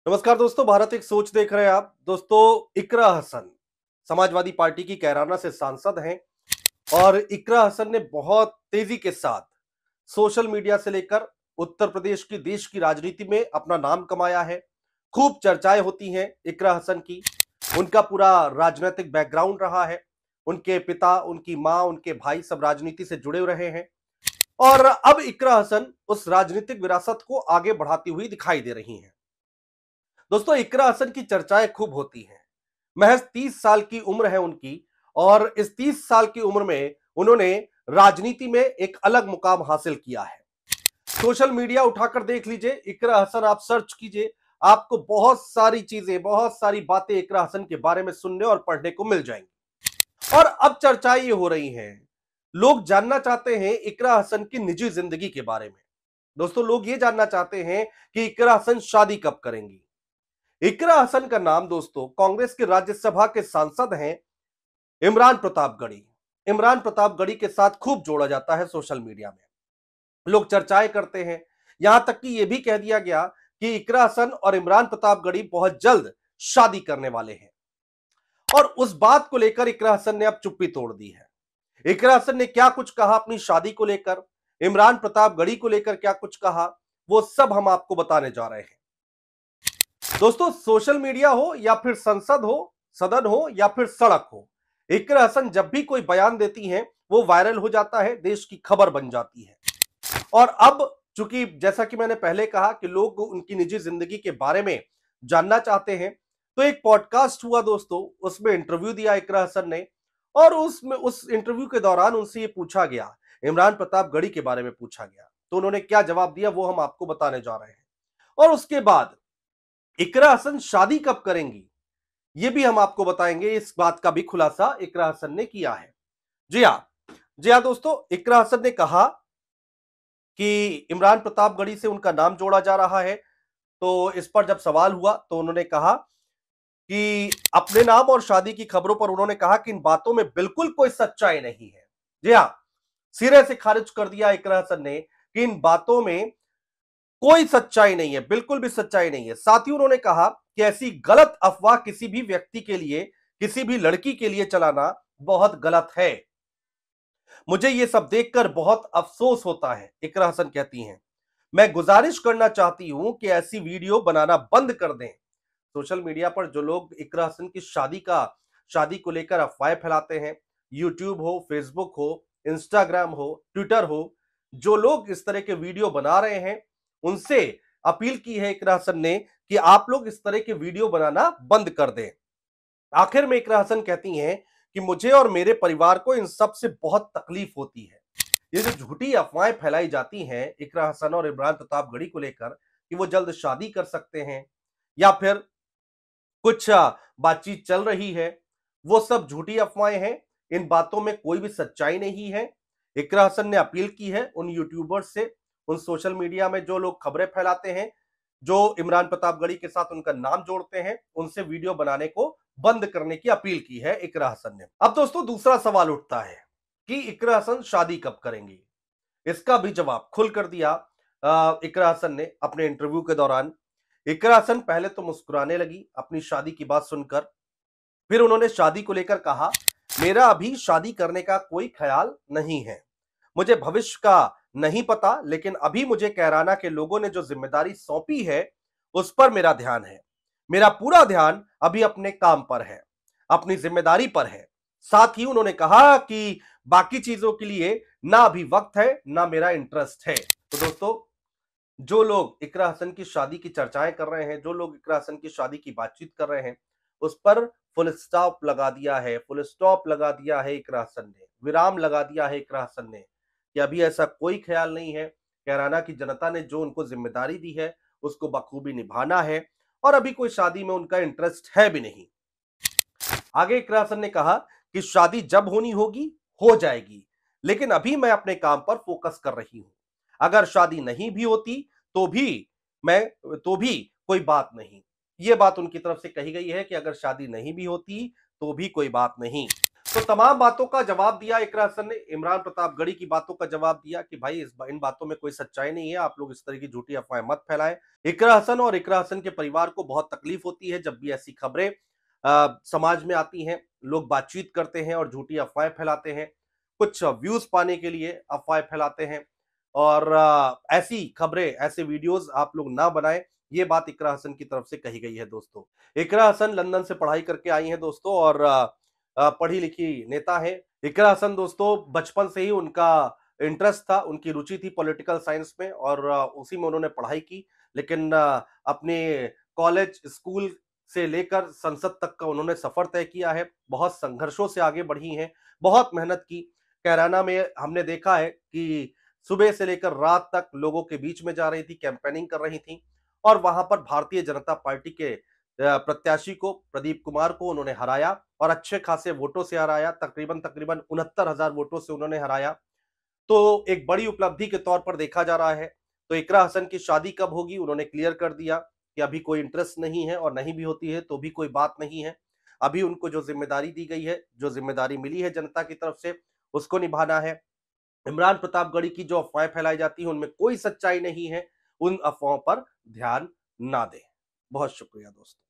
नमस्कार दोस्तों, भारत एक सोच देख रहे हैं आप। दोस्तों, इकरा हसन समाजवादी पार्टी की कैराना से सांसद हैं और इकरा हसन ने बहुत तेजी के साथ सोशल मीडिया से लेकर उत्तर प्रदेश की देश की राजनीति में अपना नाम कमाया है। खूब चर्चाएं होती हैं इकरा हसन की। उनका पूरा राजनीतिक बैकग्राउंड रहा है। उनके पिता, उनकी मां, उनके भाई सब राजनीति से जुड़े रहे हैं और अब इकरा हसन उस राजनीतिक विरासत को आगे बढ़ाती हुई दिखाई दे रही हैं। दोस्तों, इकरा हसन की चर्चाएं खूब होती हैं। महज 30 साल की उम्र है उनकी और इस 30 साल की उम्र में उन्होंने राजनीति में एक अलग मुकाम हासिल किया है। सोशल मीडिया उठाकर देख लीजिए, इकरा हसन आप सर्च कीजिए, आपको बहुत सारी चीजें, बहुत सारी बातें इकरा हसन के बारे में सुनने और पढ़ने को मिल जाएंगी। और अब चर्चाएं ये हो रही हैं, लोग जानना चाहते हैं इकरा हसन की निजी जिंदगी के बारे में। दोस्तों, लोग ये जानना चाहते हैं कि इकरा हसन शादी कब करेंगी। इकरा हसन का नाम दोस्तों कांग्रेस के राज्यसभा के सांसद हैं इमरान प्रतापगढ़ी। इमरान प्रतापगढ़ी के साथ खूब जोड़ा जाता है सोशल मीडिया में। लोग चर्चाएं करते हैं, यहां तक कि यह भी कह दिया गया कि इकरा हसन और इमरान प्रतापगढ़ी बहुत जल्द शादी करने वाले हैं। और उस बात को लेकर इकरा हसन ने अब चुप्पी तोड़ दी है। इकरा हसन ने क्या कुछ कहा अपनी शादी को लेकर, इमरान प्रतापगढ़ी को लेकर क्या कुछ कहा, वो सब हम आपको बताने जा रहे हैं। दोस्तों, सोशल मीडिया हो या फिर संसद हो, सदन हो या फिर सड़क हो, इकरा हसन जब भी कोई बयान देती हैं वो वायरल हो जाता है, देश की खबर बन जाती है। और अब चूंकि जैसा कि मैंने पहले कहा कि लोग उनकी निजी जिंदगी के बारे में जानना चाहते हैं, तो एक पॉडकास्ट हुआ दोस्तों, उसमें इंटरव्यू दिया इकरा हसन ने और उस इंटरव्यू के दौरान उनसे ये पूछा गया, इमरान प्रतापगढ़ी के बारे में पूछा गया, तो उन्होंने क्या जवाब दिया वो हम आपको बताने जा रहे हैं। और उसके बाद इकरा हसन शादी कब करेंगी ये भी हम आपको बताएंगे। इस बात का भी खुलासा इकरा हसन ने किया है। जी हाँ, जी हाँ दोस्तों, इकरा हसन ने कहा कि इमरान प्रतापगढ़ी से उनका नाम जोड़ा जा रहा है। तो इस पर जब सवाल हुआ तो उन्होंने कहा कि अपने नाम और शादी की खबरों पर उन्होंने कहा कि इन बातों में बिल्कुल कोई सच्चाई नहीं है। जी हाँ, सिरे से खारिज कर दिया इकरा हसन ने कि इन बातों में कोई सच्चाई नहीं है, बिल्कुल भी सच्चाई नहीं है। साथ ही उन्होंने कहा कि ऐसी गलत अफवाह किसी भी व्यक्ति के लिए, किसी भी लड़की के लिए चलाना बहुत गलत है। मुझे ये सब देखकर बहुत अफसोस होता है, इकरा हसन कहती हैं। मैं गुजारिश करना चाहती हूं कि ऐसी वीडियो बनाना बंद कर दें। सोशल मीडिया पर जो लोग इकरा हसन की शादी को लेकर अफवाहें फैलाते हैं, यूट्यूब हो, फेसबुक हो, इंस्टाग्राम हो, ट्विटर हो, जो लोग इस तरह के वीडियो बना रहे हैं, उनसे अपील की है इकरा हसन ने कि आप लोग इस तरह के वीडियो बनाना बंद कर दें। आखिर में इकरा हसन कहती हैं कि मुझे और मेरे परिवार को इन सब से बहुत तकलीफ होती है। ये जो झूठी अफवाहें फैलाई जाती हैं इकरा हसन और इमरान प्रतापगढ़ी को लेकर कि वो जल्द शादी कर सकते हैं या फिर कुछ बातचीत चल रही है, वो सब झूठी अफवाहें हैं। इन बातों में कोई भी सच्चाई नहीं है। इकरा हसन ने अपील की है उन यूट्यूबर्स से, उन सोशल मीडिया में जो लोग खबरें फैलाते हैं, जो इमरान प्रतापगढ़ी के साथ उनका नाम जोड़ते हैं, उनसे वीडियो बनाने को बंद करने की अपील की है इकरा हसन ने। अब दोस्तों, दूसरा सवाल उठता है कि इकरा हसन शादी कब करेंगी। इसका भी जवाब खुल कर दिया इकरा हसन ने अपने इंटरव्यू के दौरान। इकरा हसन पहले तो मुस्कुराने लगी अपनी शादी की बात सुनकर, फिर उन्होंने शादी को लेकर कहा, मेरा अभी शादी करने का कोई ख्याल नहीं है। मुझे भविष्य का नहीं पता, लेकिन अभी मुझे कैराना के लोगों ने जो जिम्मेदारी सौंपी है उस पर मेरा ध्यान है। मेरा पूरा ध्यान अभी अपने काम पर है, अपनी जिम्मेदारी पर है। साथ ही उन्होंने कहा कि बाकी चीजों के लिए ना अभी वक्त है, ना मेरा इंटरेस्ट है। तो दोस्तों, जो लोग इकरा हसन की शादी की चर्चाएं कर रहे हैं, जो लोग इकरा हसन की शादी की बातचीत कर रहे हैं, उस पर फुल स्टॉप लगा दिया है, फुल स्टॉप लगा दिया है इकरा हसन ने, विराम लगा दिया है इकरा हसन ने कि अभी ऐसा कोई ख्याल नहीं है। कैराना की जनता ने जो उनको जिम्मेदारी दी है उसको बखूबी निभाना है और अभी कोई शादी में उनका इंटरेस्ट है भी नहीं। आगे इकरा हसन ने कहा कि शादी जब होनी होगी हो जाएगी, लेकिन अभी मैं अपने काम पर फोकस कर रही हूं। अगर शादी नहीं भी होती तो भी मैं तो भी कोई बात नहीं। ये बात उनकी तरफ से कही गई है कि अगर शादी नहीं भी होती तो भी कोई बात नहीं। तो तमाम बातों का जवाब दिया इकरा हसन ने। इमरान प्रतापगढ़ी की बातों का जवाब दिया कि भाई इन बातों में कोई सच्चाई नहीं है, आप लोग इस तरह की झूठी अफवाहें मत फैलाएं। इकरा हसन और इकरा हसन के परिवार को बहुत तकलीफ होती है जब भी ऐसी खबरें समाज में आती हैं। लोग बातचीत करते हैं और झूठी अफवाहें फैलाते हैं, कुछ व्यूज पाने के लिए अफवाहें फैलाते हैं। और ऐसी खबरें, ऐसे वीडियोस आप लोग ना बनाएं, ये बात इकरा हसन की तरफ से कही गई है दोस्तों। इकरा हसन लंदन से पढ़ाई करके आई हैं दोस्तों, और पढ़ी लिखी नेता है इकरा हसन दोस्तों। बचपन से ही उनका इंटरेस्ट था, उनकी रुचि थी पॉलिटिकल साइंस में, और उसी में उन्होंने पढ़ाई की। लेकिन अपने कॉलेज, स्कूल से लेकर संसद तक का उन्होंने सफर तय किया है। बहुत संघर्षों से आगे बढ़ी हैं, बहुत मेहनत की। कैराना में हमने देखा है कि सुबह से लेकर रात तक लोगों के बीच में जा रही थी, कैंपेनिंग कर रही थी, और वहां पर भारतीय जनता पार्टी के प्रत्याशी को, प्रदीप कुमार को उन्होंने हराया, और अच्छे खासे वोटों से हराया। तकरीबन तकरीबन 69,000 वोटों से उन्होंने हराया। तो एक बड़ी उपलब्धि के तौर पर देखा जा रहा है। तो इकरा हसन की शादी कब होगी, उन्होंने क्लियर कर दिया कि अभी कोई इंटरेस्ट नहीं है, और नहीं भी होती है तो भी कोई बात नहीं है। अभी उनको जो जिम्मेदारी दी गई है, जो जिम्मेदारी मिली है जनता की तरफ से, उसको निभाना है। इमरान प्रतापगढ़ी की जो अफवाहें फैलाई जाती हैं उनमें कोई सच्चाई नहीं है, उन अफवाहों पर ध्यान ना दें। बहुत शुक्रिया दोस्तों।